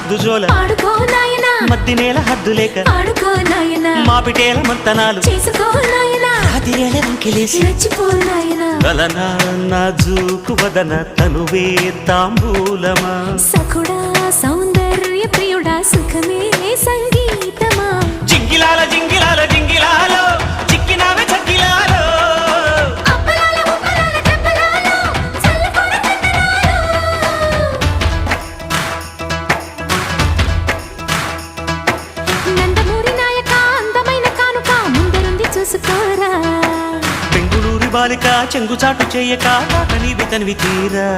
ముద్దు జోల ఆడుకో నాయనా మద్ది నేల హద్దు లేక ఆడుకో నాయనా మా పిటేల మంతనాలు చేసుకో నాయనా అదిరేల వంకిలేసి రెచ్చిపో నాయనా గలనా నాజూకు వదన తనువే తాంబూలమా సఖుడా సౌందర్య ప్రియుడా సుఖమే సంగీతమా జింగిలాల జింగిలాల జింగిలాలో చిక్కినావే చక్కిలాలో అప్పలాల ఉప్పలాల తెప్పలాలో చల్లకొర చందనాలో నందమూరి నాయక అందమైన కానుక ముందరుంది చూసుకోరా బెంగుళూరు బాలిక చెంగుచాటు చేయక నీవి తనివి తీరా